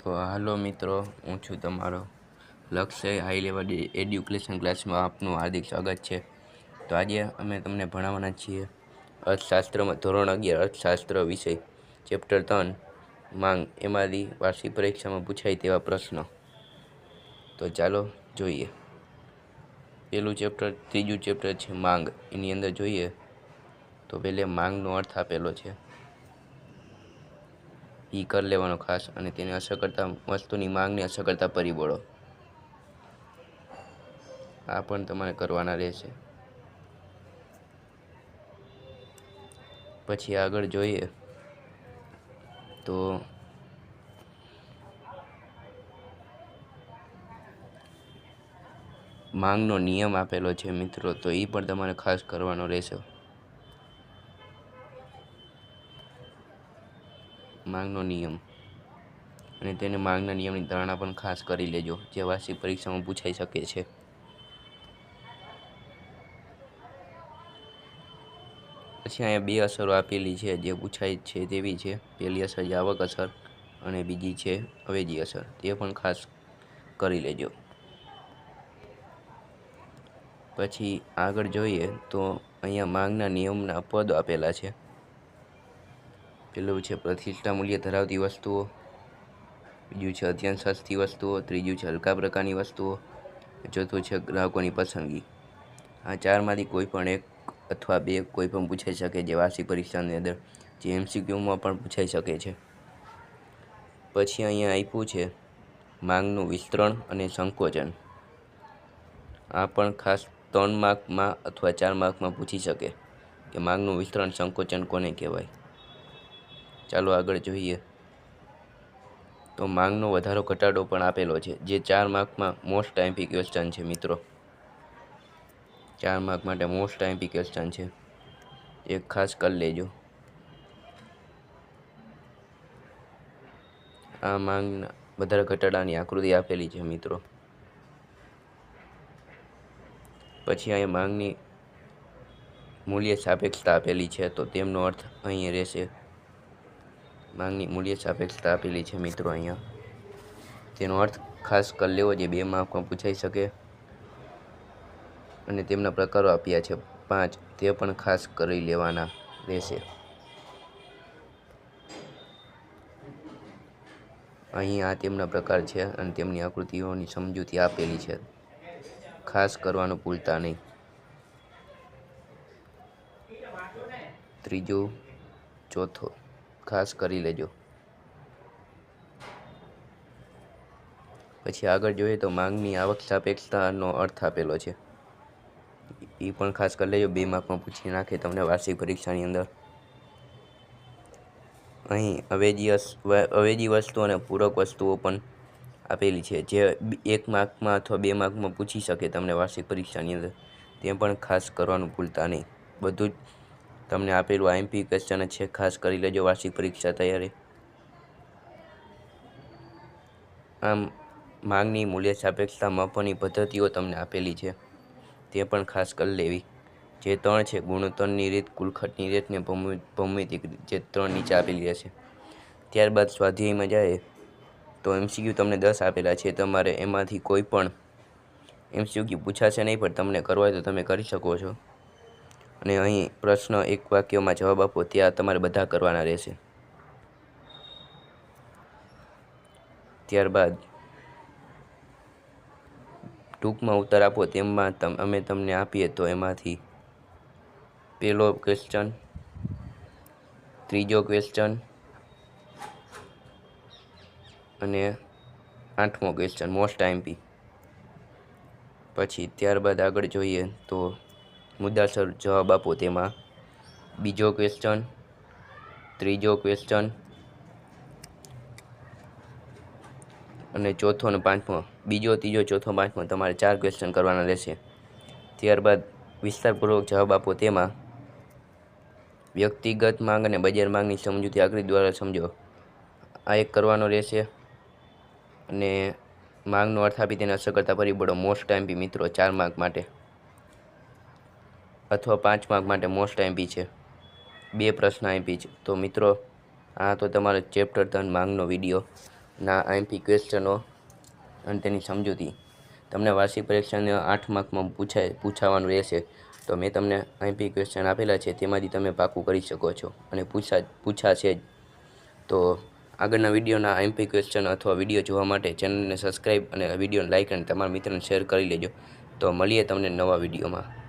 તો હાલો મિત્રો, હું છું તમારો લક્ષ્ય હાઈ લેવલ એડ્યુકેશન ક્લાસમાં આપનું હાર્દિક સ્વાગત છે. તો આજે અમે તમને ભણાવવાના છીએ અર્થશાસ્ત્રમાં ધોરણ 11 અર્થશાસ્ત્ર વિષય ચેપ્ટર 3 માંગ, એમાંથી વાર્ષિક પરીક્ષામાં પૂછાય તેવા પ્રશ્નો. તો ચાલો જોઈએ. પહેલું ચેપ્ટર, ત્રીજું ચેપ્ટર છે માંગ. એની અંદર જોઈએ તો પહેલે માંગનો અર્થ આપેલો છે, એ કરી લેવાનો ખાસ, અને તેને અસર કરતા વસ્તુની માંગને અસર કરતા પરિબળો આ પણ તમારે કરવાના રહેશે. પછી આગળ જોઈએ તો માંગનો નિયમ આપેલો છે મિત્રો, તો એ પણ તમારે ખાસ કરવાનો રહેશે. માંગનો નિયમ અને તેને માંગના નિયમની ધારણા પણ ખાસ કરી લેજો, જે વાર્ષિક પરીક્ષામાં પૂછાઈ શકે છે. પછી અહીંયા બે અસરો આપેલી છે જે પૂછાય છે તેવી છે. પહેલી અસર છે આવક અસર અને બીજી છે અવેજી અસર, તે પણ ખાસ કરી લેજો. પછી આગળ જોઈએ તો અહીંયા માંગના નિયમના પદ આપેલા છે. પેલું છે પ્રતિષ્ઠા મૂલ્ય ધરાવતી વસ્તુઓ, બીજું છે અત્યંત સસ્તી વસ્તુઓ, ત્રીજું છે હલકા પ્રકારની વસ્તુઓ, ચોથું છે ગ્રાહકોની પસંદગી. આ ચારમાંથી કોઈ પણ એક અથવા બે કોઈ પણ પૂછાઈ શકે, જે વાર્ષિક પરીક્ષાની અંદર જે MCQમાં પણ પૂછાઈ શકે છે. પછી અહીંયા આપ્યું છે માંગનું વિસ્તરણ અને સંકોચન. આ પણ ખાસ 3 માર્કમાં અથવા 4 માર્કમાં પૂછી શકે કે માંગનું વિસ્તરણ સંકોચન કોને કહેવાય. ચાલો આગળ જોઈએ તો માંગનો વધારો ઘટાડો પણ આપેલો છે, જે 4 માર્કમાં મોસ્ટ આઈએમપી ક્વેશ્ચન છે મિત્રો. 4 માર્ક માટે મોસ્ટ આઈએમપી ક્વેશ્ચન છે, એક ખાસ કરી લેજો. આ માંગના વધારા ઘટાડાની આકૃતિ આપેલી છે મિત્રો. પછી અહીંયા માંગની મૂલ્ય સાપેક્ષતા આપેલી છે, તો તેમનો અર્થ અહીં રહેશે. માંગની મૂલ્ય સાપેક્ષતા આપેલી છે મિત્રો અહીંયા, તેનો અર્થ ખાસ કરી લેવો, જે 2 માર્કમાં પૂછાઈ શકે. અને તેમના પ્રકારો આપ્યા છે 5, તે પણ ખાસ કરી લેવાના રહેશે. અહીં આ તેમના પ્રકાર છે અને તેમની આકૃતિઓની સમજૂતી આપેલી છે, ખાસ કરવાનું ભૂલતા નહીં. ત્રીજો, ચોથો ખાસ કરી લેજો. પછી આગળ જોઈએ તો માંગની આવક સાપેક્ષતાનો અર્થ આપેલો છે, એ પણ ખાસ કરી લેજો, 2 માર્કમાં પૂછી નાખે તમને વાર્ષિક પરીક્ષાની અંદર. અહીં અવેજી વસ્તુ અને પૂરક વસ્તુઓ પણ આપેલી છે, જે 1 માર્કમાં અથવા 2 માર્કમાં પૂછી શકે તમને વાર્ષિક પરીક્ષાની અંદર. તે પણ ખાસ કરવાનું ભૂલતા નહીં. બધું જ તમને આપેલું આઈએમપી ક્વેશ્ચન છે, ખાસ કરી લેજો વાર્ષિક પરીક્ષા તૈયારી. આમ માંગની મૂલ્ય સાપેક્ષતા માપવાની પદ્ધતિઓ તમને આપેલી છે, તે પણ ખાસ કરી લેવી. જે 3 છે, ગુણોત્તરની રીત, કુલખટની રીત ને ભૌમિતિક રીત, જે 3 નીચે આપેલી રહેશે. ત્યારબાદ સ્વાધ્યાયમાં જાય તો MCQ તમને 10 આપેલા છે, તમારે એમાંથી કોઈ પણ MCQ પૂછાશે નહીં, પણ તમને કરવા હોય તો તમે કરી શકો છો. અને અહીં પ્રશ્ન એક વાક્યમાં જવાબ આપો, ત્યાં તમારે બધા કરવાના રહેશે. ત્યારબાદ ટૂંકમાં ઉત્તર આપો, તેમાં અમે તમને આપીએ તો એમાંથી પહેલો ક્વેશ્ચન, ત્રીજો ક્વેશ્ચન અને 8મો ક્વેશ્ચન મોસ્ટ આઈએમપી. પછી ત્યારબાદ આગળ જોઈએ તો મુદ્દાસર જવાબ આપો, તેમાં બીજો ક્વેશ્ચન, ત્રીજો ક્વેશ્ચન અને ચોથો અને 5મો. બીજો, ત્રીજો, ચોથો, 5મો તમારે 4 ક્વેશ્ચન કરવાના રહેશે. ત્યારબાદ વિસ્તારપૂર્વક જવાબ આપો, તેમાં વ્યક્તિગત માંગ અને બજાર માંગની સમજૂતી આકૃતિ દ્વારા સમજો, આ એક કરવાનો રહેશે. અને માંગનો અર્થ આપી તેને અસર કરતા પરિબળો મોસ્ટ આઈએમપી મિત્રો, 4 માર્ક માટે અથવા 5 માર્ક માટે મોસ્ટ આઈએમપી છે, 2 પ્રશ્ન આઈએમપી છે. તો મિત્રો, આ તો તમારો ચેપ્ટર 3 માંગનો વિડીયો. ના આઈએમપી ક્વેશ્ચનો અને તેની સમજૂતી તમને વાર્ષિક પરીક્ષાને 8 માર્કમાં પૂછાવાનું રહેશે. તો મેં તમને આઈએમપી ક્વેશ્ચન આપેલા છે, તેમાંથી તમે પાકું કરી શકો છો અને પૂછાશે જ. તો આગળના વિડીયોના આઈએમપી ક્વેશ્ચન અથવા વિડીયો જોવા માટે ચેનલને સબસ્ક્રાઈબ અને વિડીયોને લાઇક અને તમારા મિત્રોને શેર કરી લેજો. તો મળીએ તમને નવા વિડીયોમાં.